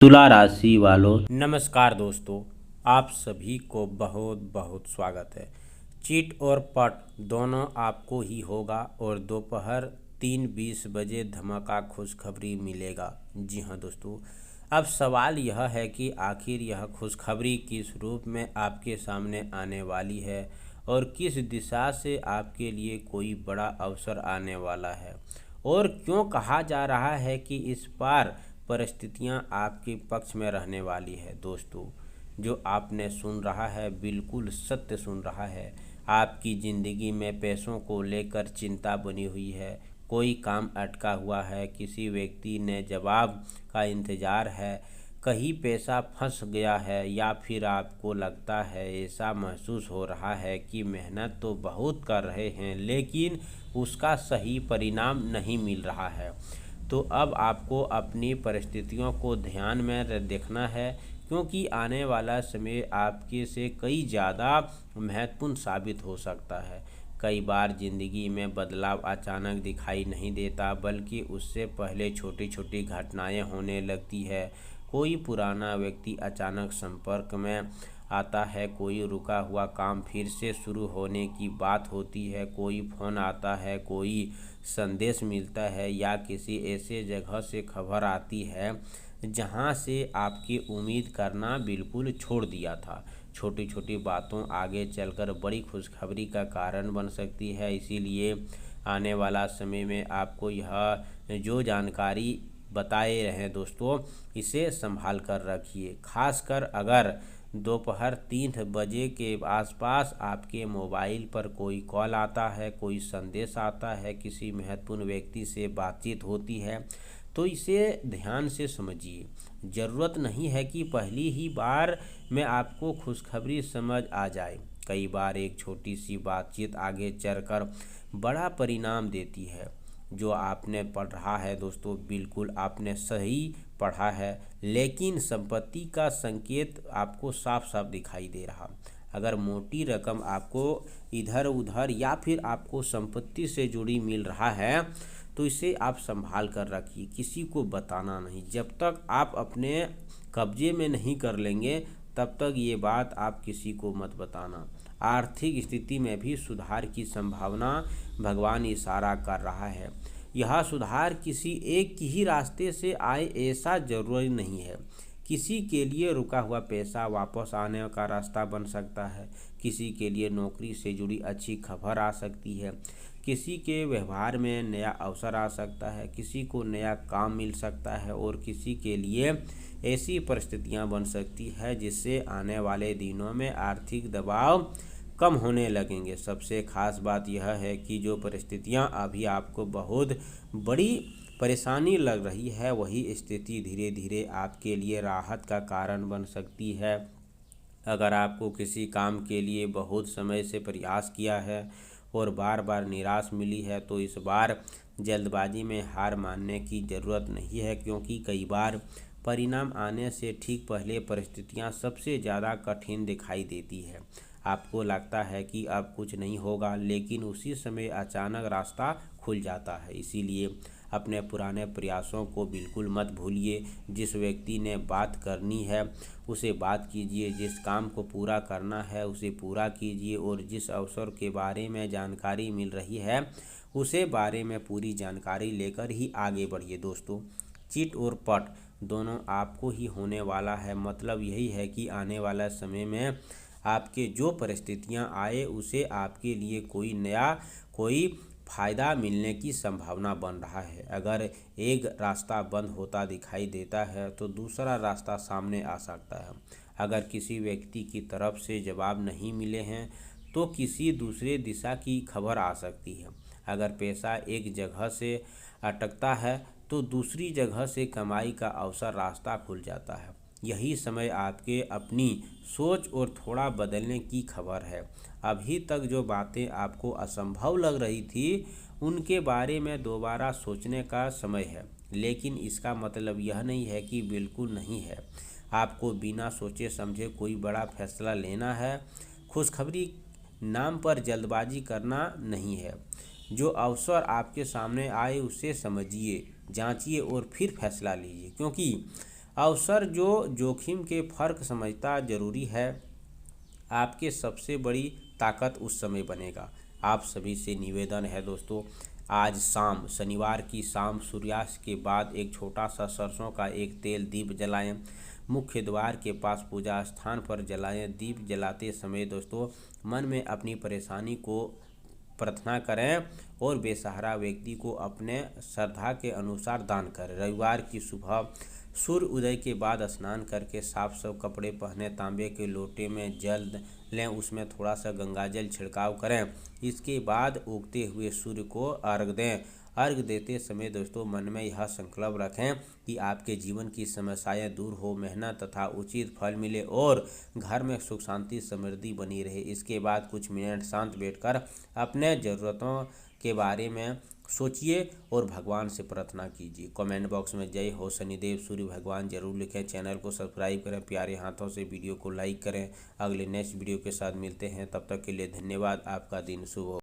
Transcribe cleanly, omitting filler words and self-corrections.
तुला राशि वालों, नमस्कार दोस्तों, आप सभी को बहुत बहुत स्वागत है। चिट और पट दोनों आपको ही होगा और दोपहर 3:20 बजे धमाका खुशखबरी मिलेगा। जी हाँ दोस्तों, अब सवाल यह है कि आखिर यह खुशखबरी किस रूप में आपके सामने आने वाली है और किस दिशा से आपके लिए कोई बड़ा अवसर आने वाला है, और क्यों कहा जा रहा है कि इस बार परिस्थितियां आपके पक्ष में रहने वाली है। दोस्तों, जो आपने सुन रहा है बिल्कुल सत्य सुन रहा है। आपकी ज़िंदगी में पैसों को लेकर चिंता बनी हुई है, कोई काम अटका हुआ है, किसी व्यक्ति ने जवाब का इंतज़ार है, कहीं पैसा फंस गया है, या फिर आपको लगता है, ऐसा महसूस हो रहा है कि मेहनत तो बहुत कर रहे हैं लेकिन उसका सही परिणाम नहीं मिल रहा है। तो अब आपको अपनी परिस्थितियों को ध्यान में देखना है, क्योंकि आने वाला समय आपके से कई ज़्यादा महत्वपूर्ण साबित हो सकता है। कई बार ज़िंदगी में बदलाव अचानक दिखाई नहीं देता, बल्कि उससे पहले छोटी छोटी घटनाएं होने लगती है। कोई पुराना व्यक्ति अचानक संपर्क में आता है, कोई रुका हुआ काम फिर से शुरू होने की बात होती है, कोई फ़ोन आता है, कोई संदेश मिलता है, या किसी ऐसे जगह से खबर आती है जहां से आपकी उम्मीद करना बिल्कुल छोड़ दिया था। छोटी छोटी बातों आगे चलकर बड़ी खुशखबरी का कारण बन सकती है। इसीलिए आने वाला समय में आपको यह जो जानकारी बताए रहे दोस्तों, इसे संभाल कर रखिए। खासकर अगर दोपहर 3 बजे के आसपास आपके मोबाइल पर कोई कॉल आता है, कोई संदेश आता है, किसी महत्वपूर्ण व्यक्ति से बातचीत होती है, तो इसे ध्यान से समझिए। ज़रूरत नहीं है कि पहली ही बार में आपको खुशखबरी समझ आ जाए। कई बार एक छोटी सी बातचीत आगे चलकर बड़ा परिणाम देती है। जो आपने पढ़ रहा है दोस्तों, बिल्कुल आपने सही पढ़ा है, लेकिन संपत्ति का संकेत आपको साफ साफ दिखाई दे रहा। अगर मोटी रकम आपको इधर उधर या फिर आपको संपत्ति से जुड़ी मिल रहा है, तो इसे आप संभाल कर रखिए, किसी को बताना नहीं। जब तक आप अपने कब्जे में नहीं कर लेंगे, तब तक ये बात आप किसी को मत बताना। आर्थिक स्थिति में भी सुधार की संभावना भगवान इशारा कर रहा है। यह सुधार किसी एक ही रास्ते से आए ऐसा जरूरी नहीं है। किसी के लिए रुका हुआ पैसा वापस आने का रास्ता बन सकता है, किसी के लिए नौकरी से जुड़ी अच्छी खबर आ सकती है, किसी के व्यवहार में नया अवसर आ सकता है, किसी को नया काम मिल सकता है, और किसी के लिए ऐसी परिस्थितियां बन सकती है जिससे आने वाले दिनों में आर्थिक दबाव कम होने लगेंगे। सबसे खास बात यह है कि जो परिस्थितियां अभी आपको बहुत बड़ी परेशानी लग रही है, वही स्थिति धीरे धीरे आपके लिए राहत का कारण बन सकती है। अगर आपको किसी काम के लिए बहुत समय से प्रयास किया है और बार बार निराश मिली है, तो इस बार जल्दबाजी में हार मानने की ज़रूरत नहीं है, क्योंकि कई बार परिणाम आने से ठीक पहले परिस्थितियां सबसे ज़्यादा कठिन दिखाई देती है। आपको लगता है कि अब कुछ नहीं होगा, लेकिन उसी समय अचानक रास्ता खुल जाता है। इसीलिए अपने पुराने प्रयासों को बिल्कुल मत भूलिए। जिस व्यक्ति ने बात करनी है उसे बात कीजिए, जिस काम को पूरा करना है उसे पूरा कीजिए, और जिस अवसर के बारे में जानकारी मिल रही है उसे बारे में पूरी जानकारी लेकर ही आगे बढ़िए। दोस्तों, चिट और पट दोनों आपको ही होने वाला है। मतलब यही है कि आने वाला समय में आपके जो परिस्थितियां आए, उसे आपके लिए कोई फ़ायदा मिलने की संभावना बन रहा है। अगर एक रास्ता बंद होता दिखाई देता है, तो दूसरा रास्ता सामने आ सकता है। अगर किसी व्यक्ति की तरफ से जवाब नहीं मिले हैं, तो किसी दूसरे दिशा की खबर आ सकती है। अगर पैसा एक जगह से अटकता है, तो दूसरी जगह से कमाई का अवसर रास्ता खुल जाता है। यही समय आपके अपनी सोच और थोड़ा बदलने की खबर है। अभी तक जो बातें आपको असंभव लग रही थी, उनके बारे में दोबारा सोचने का समय है, लेकिन इसका मतलब यह नहीं है कि बिल्कुल नहीं है। आपको बिना सोचे समझे कोई बड़ा फैसला लेना है। खुशखबरी नाम पर जल्दबाजी करना नहीं है। जो अवसर आपके सामने आए उसे समझिए, जांचिए और फिर फैसला लीजिए, क्योंकि अवसर जो जोखिम के फर्क समझता जरूरी है, आपके सबसे बड़ी ताकत उस समय बनेगा। आप सभी से निवेदन है दोस्तों, आज शाम शनिवार की शाम सूर्यास्त के बाद एक छोटा सा सरसों का एक तेल दीप जलाएं। मुख्य द्वार के पास पूजा स्थान पर जलाएं। दीप जलाते समय दोस्तों मन में अपनी परेशानी को प्रार्थना करें और बेसहारा व्यक्ति को अपने श्रद्धा के अनुसार दान करें। रविवार की सुबह सूर्य उदय के बाद स्नान करके साफ कपड़े पहने, तांबे के लोटे में जल लें, उसमें थोड़ा सा गंगाजल छिड़काव करें। इसके बाद उगते हुए सूर्य को अर्घ दें। अर्घ देते समय दोस्तों मन में यह संकल्प रखें कि आपके जीवन की समस्याएं दूर हो, मेहनत तथा उचित फल मिले और घर में सुख शांति समृद्धि बनी रहे। इसके बाद कुछ मिनट शांत बैठकर अपने ज़रूरतों के बारे में सोचिए और भगवान से प्रार्थना कीजिए। कमेंट बॉक्स में जय हो शनिदेव सूर्य भगवान जरूर लिखें। चैनल को सब्सक्राइब करें, प्यारे हाथों से वीडियो को लाइक करें। अगले नेक्स्ट वीडियो के साथ मिलते हैं, तब तक के लिए धन्यवाद। आपका दिन शुभ हो।